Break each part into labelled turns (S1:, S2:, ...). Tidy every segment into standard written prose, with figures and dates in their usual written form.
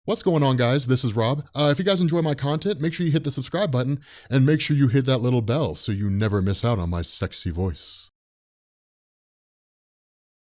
S1: What's going on, guys? This is Rob. If you guys enjoy my content, make sure you hit the subscribe button and make sure you hit that little bell so you never miss out on my sexy voice.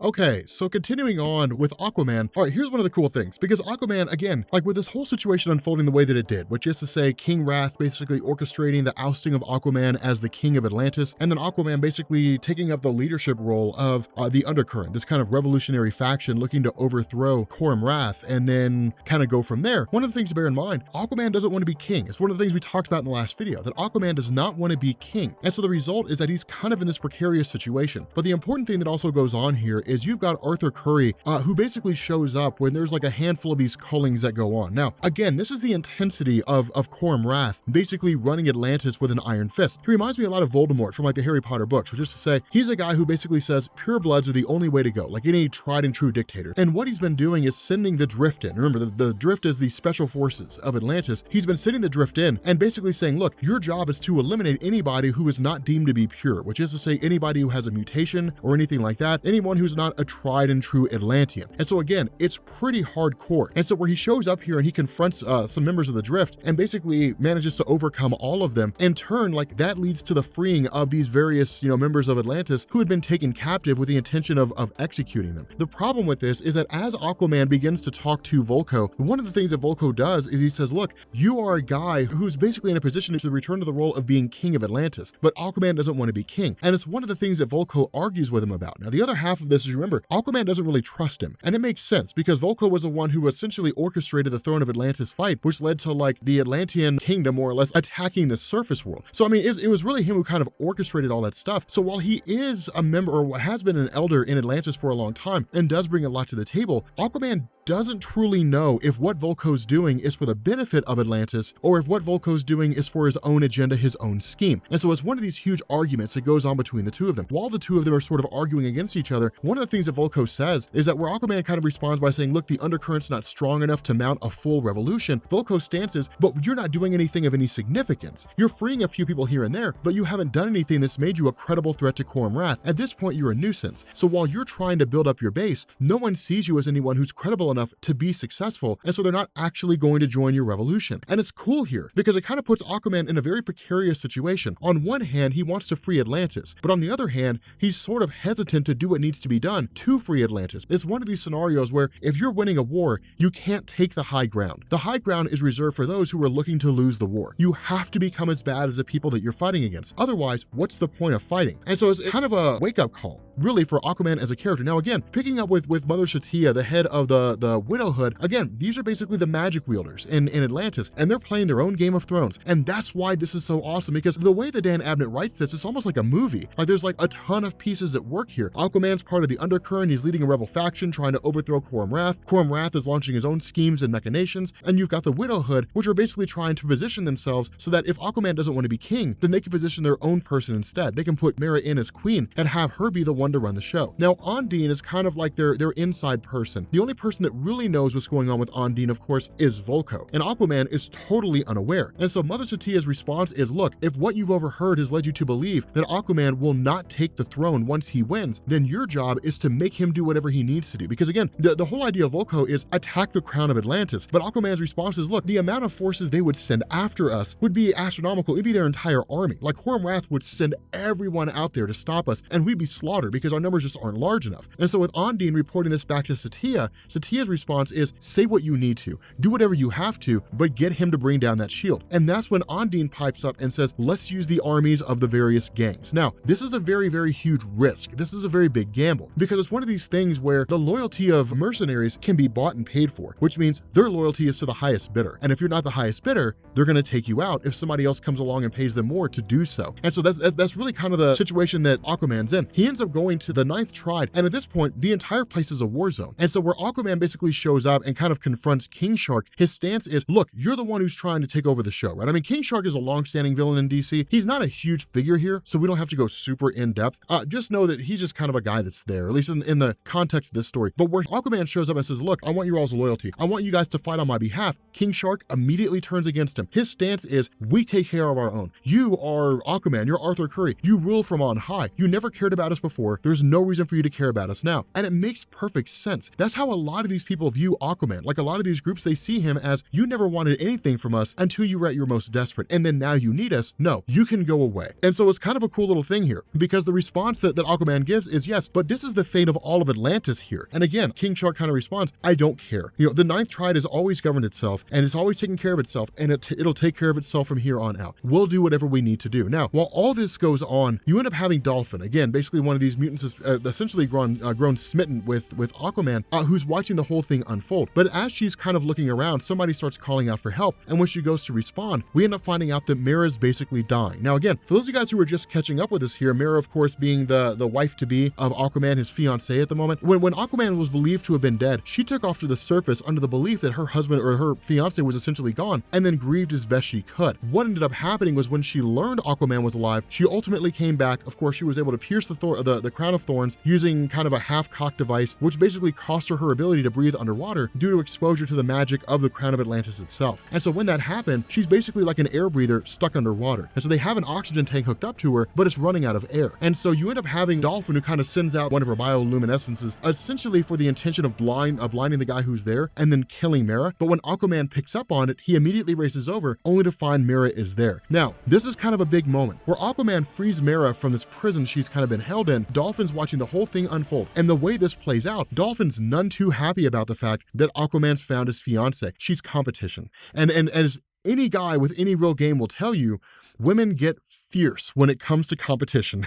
S1: Okay, so continuing on with Aquaman. All right, here's one of the cool things, because Aquaman, again, like with this whole situation unfolding the way that it did, which is to say King Wrath basically orchestrating the ousting of Aquaman as the king of Atlantis, and then Aquaman basically taking up the leadership role of the Undercurrent, this kind of revolutionary faction looking to overthrow Wrath and then kind of go from there. One of the things to bear in mind, Aquaman doesn't want to be king. It's one of the things we talked about in the last video, that Aquaman does not want to be king. And so the result is that he's kind of in this precarious situation. But the important thing that also goes on here is you've got Arthur Curry, who basically shows up when there's like a handful of these cullings that go on. Now, again, this is the intensity of Wrath basically running Atlantis with an iron fist. He reminds me a lot of Voldemort from like the Harry Potter books, which is to say, he's a guy who basically says purebloods are the only way to go, like any tried and true dictator. And what he's been doing is sending the Drift in. Remember, the Drift is the special forces of Atlantis. He's been sending the Drift in and basically saying, look, your job is to eliminate anybody who is not deemed to be pure, which is to say anybody who has a mutation or anything like that, anyone who's not a tried and true Atlantean. And so again, it's pretty hardcore. And so where he shows up here and he confronts some members of the Drift and basically manages to overcome all of them, in turn, like that leads to the freeing of these various, members of Atlantis who had been taken captive with the intention of executing them. The problem with this is that as Aquaman begins to talk to Vulko, one of the things that Vulko does is he says, look, you are a guy who's basically in a position to return to the role of being king of Atlantis, but Aquaman doesn't want to be king. And it's one of the things that Vulko argues with him about. Now, the other half of this is, remember, Aquaman doesn't really trust him. And it makes sense because Vulko was the one who essentially orchestrated the Throne of Atlantis fight, which led to like the Atlantean kingdom more or less attacking the surface world. So I mean, it was really him who kind of orchestrated all that stuff. So while he is a member or has been an elder in Atlantis for a long time and does bring a lot to the table, Aquaman doesn't truly know if what Vulko's doing is for the benefit of Atlantis or if what Vulko's doing is for his own agenda, his own scheme. And so it's one of these huge arguments that goes on between the two of them. While the two of them are sort of arguing against each other, one of the things that Vulko says is that where Aquaman kind of responds by saying, look, the Undercurrent's not strong enough to mount a full revolution, Vulko's stance is, but you're not doing anything of any significance. You're freeing a few people here and there, but you haven't done anything that's made you a credible threat to Wrath. At this point, you're a nuisance. So while you're trying to build up your base, no one sees you as anyone who's credible enough to be successful, and so they're not actually going to join your revolution. And it's cool here because it kind of puts Aquaman in a very precarious situation. On one hand, he wants to free Atlantis, but on the other hand, he's sort of hesitant to do what needs to be done to free Atlantis. It's one of these scenarios where if you're winning a war, you can't take the high ground. The high ground is reserved for those who are looking to lose the war. You have to become as bad as the people that you're fighting against. Otherwise, what's the point of fighting? And so it's kind of a wake-up call, really, for Aquaman as a character. Now again, picking up with Mother Satya, the head of the widowhood, again, these are basically the magic wielders in Atlantis, and they're playing their own Game of Thrones. And that's why this is so awesome, because the way that Dan Abnett writes this, it's almost like a movie. Like there's like a ton of pieces that work here. Aquaman's part of the Undercurrent. He's leading a rebel faction trying to overthrow Wrath. Wrath is launching his own schemes and machinations. And you've got the widowhood, which are basically trying to position themselves so that if Aquaman doesn't want to be king, then they can position their own person instead. They can put Mera in as queen and have her be the one to run the show. Now, Ondine is kind of like their inside person. The only person that really knows what's going on with Ondine, of course, is Vulko. And Aquaman is totally unaware. And so Mother Satya's response is, look, if what you've overheard has led you to believe that Aquaman will not take the throne once he wins, then your job is to make him do whatever he needs to do. Because again, the whole idea of Vulko is attack the crown of Atlantis. But Aquaman's response is, look, the amount of forces they would send after us would be astronomical. It'd be their entire army. Like Wrath would send everyone out there to stop us, and we'd be slaughtered because our numbers just aren't large enough. And so with Ondine reporting this back to Satya, Satya's response is, say what you need to, do whatever you have to, but get him to bring down that shield. And that's when Ondine pipes up and says, let's use the armies of the various gangs. Now, this is a very, very huge risk. This is a very big gamble because it's one of these things where the loyalty of mercenaries can be bought and paid for, which means their loyalty is to the highest bidder. And if you're not the highest bidder, they're going to take you out if somebody else comes along and pays them more to do so. And so that's really kind of the situation that Aquaman's in. He ends up going to the 9th Tribe, and at this point, the entire place is a war zone. And so where Aquaman basically shows up and kind of confronts King Shark, his stance is, look, you're the one who's trying to take over the show, right? I mean, King Shark is a long-standing villain in DC. He's not a huge figure here, so we don't have to go super in-depth. Just know that he's just kind of a guy that's there, at least in the context of this story. But where Aquaman shows up and says, look, I want your all's loyalty. I want you guys to fight on my behalf. King Shark immediately turns against him. His stance is, we take care of our own. You are Aquaman. You're Arthur Curry. You rule from on high. You never cared about us before. There's no reason for you to care about us now. And it makes perfect sense. That's how a lot of these these people view Aquaman. Like a lot of these groups, they see him as, you never wanted anything from us until you were at your most desperate, and then now you need us. No, you can go away. And so it's kind of a cool little thing here, because the response that Aquaman gives is, yes, but this is the fate of all of Atlantis here. And again, King Shark kind of responds, I don't care. The Ninth Triad has always governed itself, and it's always taken care of itself, and it'll take care of itself from here on out. We'll do whatever we need to do. Now, while all this goes on, you end up having Dolphin, again, basically one of these mutants is essentially grown smitten with Aquaman, who's watching the whole thing unfold. But as she's kind of looking around, somebody starts calling out for help, and when she goes to respond, we end up finding out that Mera's basically dying. Now again, for those of you guys who are just catching up with us here, Mera, of course, being the wife-to-be of Aquaman, his fiancée at the moment, when Aquaman was believed to have been dead, she took off to the surface under the belief that her husband or her fiancé was essentially gone, and then grieved as best she could. What ended up happening was when she learned Aquaman was alive, she ultimately came back. Of course, she was able to pierce the crown of thorns using kind of a half-cocked device, which basically cost her ability to breathe underwater due to exposure to the magic of the crown of Atlantis itself. And so when that happened, she's basically like an air breather stuck underwater. And so they have an oxygen tank hooked up to her, but it's running out of air. And so you end up having Dolphin, who kind of sends out one of her bioluminescences, essentially for the intention of blinding the guy who's there and then killing Mera. But when Aquaman picks up on it, he immediately races over, only to find Mera is there. Now, this is kind of a big moment where Aquaman frees Mera from this prison she's kind of been held in. Dolphin's watching the whole thing unfold. And the way this plays out, Dolphin's none too happy about the fact that Aquaman's found his fiancée. She's competition. And as any guy with any real game will tell you, women get fierce when it comes to competition.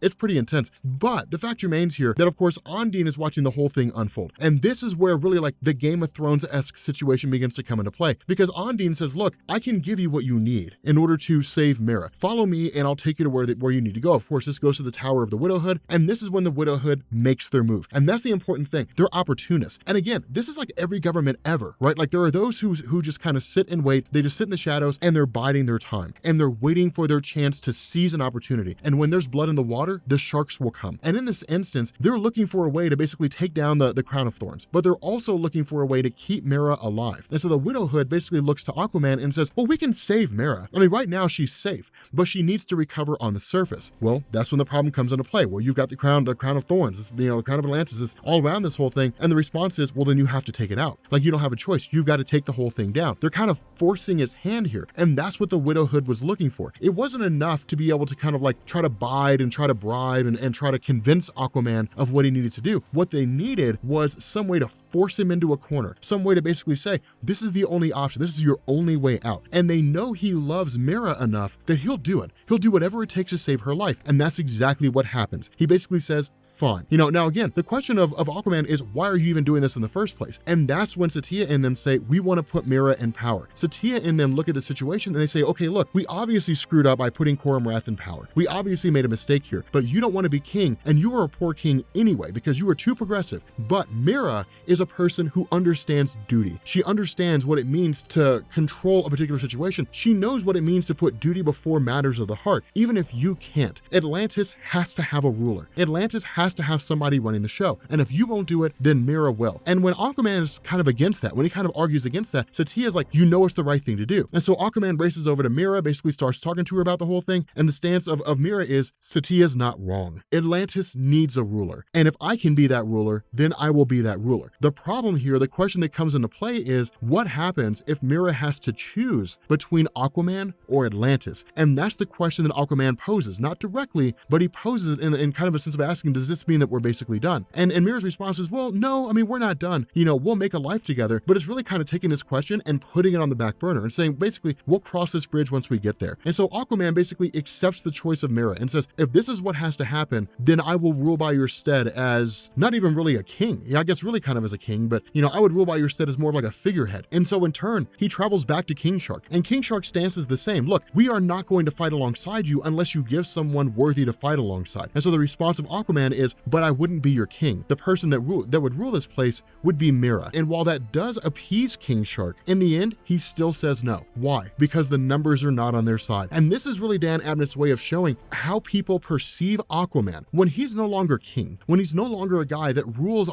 S1: It's pretty intense. But the fact remains here that, of course, Ondine is watching the whole thing unfold. And this is where really like the Game of Thrones-esque situation begins to come into play. Because Ondine says, look, I can give you what you need in order to save Mera. Follow me and I'll take you to where you need to go. Of course, this goes to the Tower of the Widowhood. And this is when the Widowhood makes their move. And that's the important thing. They're opportunists. And again, this is like every government ever, right? Like there are those who just kind of sit and wait. They just sit in the shadows and they're biding their time. And they're waiting for their chance to seize an opportunity. And when there's blood in the water, the sharks will come. And in this instance, they're looking for a way to basically take down the crown of thorns, but they're also looking for a way to keep Mera alive. And so the Widowhood basically looks to Aquaman and says, well, we can save Mera. I mean, right now she's safe, but she needs to recover on the surface. Well, that's when the problem comes into play. Well, you've got the crown of thorns, it's, the crown of Atlantis is all around this whole thing. And the response is, well, then you have to take it out. Like you don't have a choice. You've got to take the whole thing down. They're kind of forcing his hand here. And that's what the Widowhood was looking for. It wasn't enough to be able to kind of like try to bide and try to bribe and try to convince Aquaman of what he needed to do. What they needed was some way to force him into a corner, some way to basically say, this is the only option. This is your only way out. And they know he loves Mera enough that he'll do it. He'll do whatever it takes to save her life. And that's exactly what happens. He basically says, fine. Now again, the question of Aquaman is, why are you even doing this in the first place? And that's when Satya and them say, we want to put Mera in power. Satya and them look at the situation and they say, okay, look, we obviously screwed up by putting Koramrath in power. We obviously made a mistake here, but you don't want to be king, and you are a poor king anyway because you are too progressive. But Mera is a person who understands duty. She understands what it means to control a particular situation. She knows what it means to put duty before matters of the heart, even if you can't. Atlantis has to have a ruler. Atlantis has to have somebody running the show. And if you won't do it, then Mera will. And when Aquaman is kind of against that, when he kind of argues against that, Satya's like, you know it's the right thing to do. And so Aquaman races over to Mera, basically starts talking to her about the whole thing. And the stance of Mera is, Satya's not wrong. Atlantis needs a ruler. And if I can be that ruler, then I will be that ruler. The problem here, the question that comes into play is, what happens if Mera has to choose between Aquaman or Atlantis? And that's the question that Aquaman poses, not directly, but he poses it in kind of a sense of asking, does this mean that we're basically done? And Mera's response is, well, no, I mean, we're not done. We'll make a life together, but it's really kind of taking this question and putting it on the back burner and saying, basically, we'll cross this bridge once we get there. And so Aquaman basically accepts the choice of Mera and says, if this is what has to happen, then I will rule by your stead as not even really a king. Yeah, I guess really kind of as a king, but I would rule by your stead as more of like a figurehead. And so in turn, he travels back to King Shark, and King Shark's stance is the same. Look, we are not going to fight alongside you unless you give someone worthy to fight alongside. And so the response of Aquaman is, but I wouldn't be your king. The person that would rule this place would be Mera. And while that does appease King Shark, in the end, he still says no. Why? Because the numbers are not on their side. And this is really Dan Abnett's way of showing how people perceive Aquaman when he's no longer king, when he's no longer a guy that rules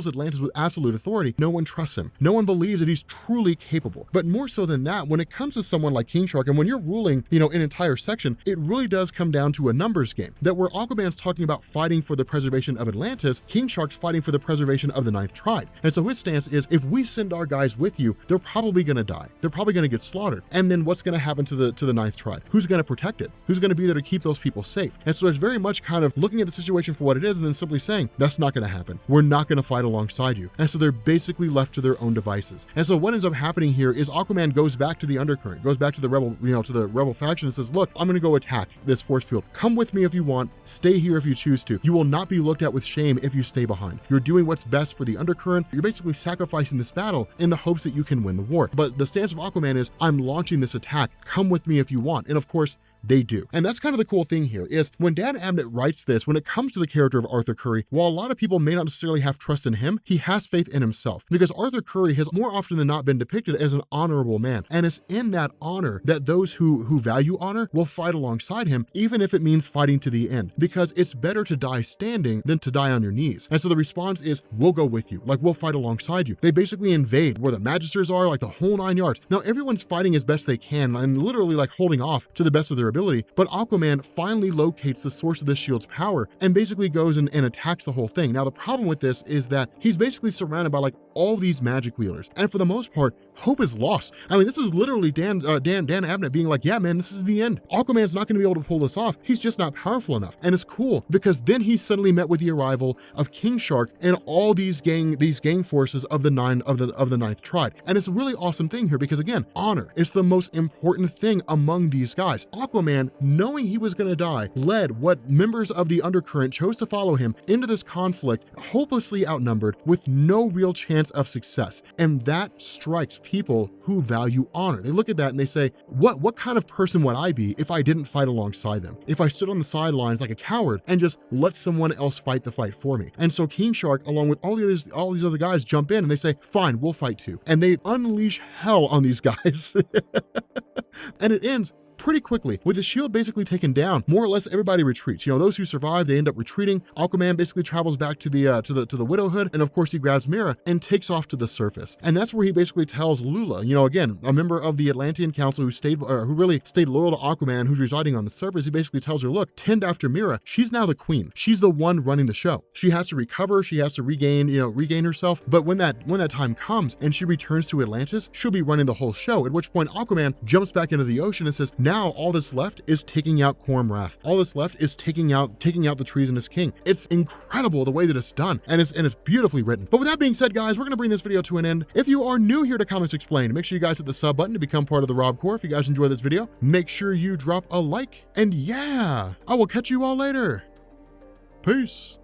S1: Atlantis with absolute authority. No one trusts him. No one believes that he's truly capable. But more so than that, when it comes to someone like King Shark, and when you're ruling, an entire section, it really does come down to a numbers game. That where Aquaman's talking about fighting for the preservation of Atlantis, King Shark's fighting for the preservation of the Ninth Tribe. And so his stance is, if we send our guys with you, they're probably going to die. They're probably going to get slaughtered. And then what's going to happen to the Ninth Tribe? Who's going to protect it? Who's going to be there to keep those people safe? And so there's very much kind of looking at the situation for what it is and then simply saying, that's not going to happen. We're not going to fight alongside you. And so they're basically left to their own devices. And so what ends up happening here is Aquaman goes back to the undercurrent, goes back to the rebel, to the rebel faction and says, look, I'm going to go attack this force field. Come with me if you want. Stay here if you choose to. You will not be looked at with shame if you stay behind. You're doing what's best for the undercurrent. You're basically sacrificing this battle in the hopes that you can win the war. But the stance of Aquaman is, I'm launching this attack. Come with me if you want. And of course, they do. And that's kind of the cool thing here is when Dan Abnett writes this, when it comes to the character of Arthur Curry, while a lot of people may not necessarily have trust in him, he has faith in himself because Arthur Curry has more often than not been depicted as an honorable man. And it's in that honor that those who value honor will fight alongside him, even if it means fighting to the end, because it's better to die standing than to die on your knees. And so the response is, we'll go with you. Like, we'll fight alongside you. They basically invade where the Magisters are, like the whole 9 yards. Now everyone's fighting as best they can and literally like holding off to the best of their ability, but Aquaman finally locates the source of this shield's power and basically goes and attacks the whole thing. Now the problem with this is that he's basically surrounded by like all these magic wielders, and for the most part, hope is lost. I mean, this is literally Dan Abnett being like, yeah man, this is the end. Aquaman's not going to be able to pull this off. He's just not powerful enough. And it's cool because then he suddenly met with the arrival of King Shark and all these gang forces of the Ninth Tribe. And it's a really awesome thing here because again, honor is the most important thing among these guys. Aquaman, knowing he was going to die, led what members of the undercurrent chose to follow him into this conflict, hopelessly outnumbered with no real chance of success. And that strikes people who value honor. They look at that and they say, what kind of person would I be if I didn't fight alongside them? If I stood on the sidelines like a coward and just let someone else fight the fight for me? And so King Shark, along with all these other guys, jump in and they say, fine, we'll fight too. And they unleash hell on these guys. And it ends pretty quickly with the shield basically taken down. More or less everybody retreats. Those who survive, they end up retreating. Aquaman basically travels back to the widowhood, and of course he grabs Mera and takes off to the surface. And that's where he basically tells Lula, again, a member of the Atlantean Council who really stayed loyal to Aquaman, who's residing on the surface. He basically tells her, look, tend after Mera. She's now the queen. She's the one running the show. She has to recover. She has to regain herself. But when that time comes and she returns to Atlantis, she'll be running the whole show. At which point Aquaman jumps back into the ocean and says, now all that's left is taking out Quorum Wrath. All that's left is taking out the treasonous king. It's incredible the way that it's done, and it's beautifully written. But with that being said, guys, we're gonna bring this video to an end. If you are new here to Comics Explained, make sure you guys hit the sub button to become part of the Rob Corps. If you guys enjoy this video, make sure you drop a like, and yeah, I will catch you all later. Peace.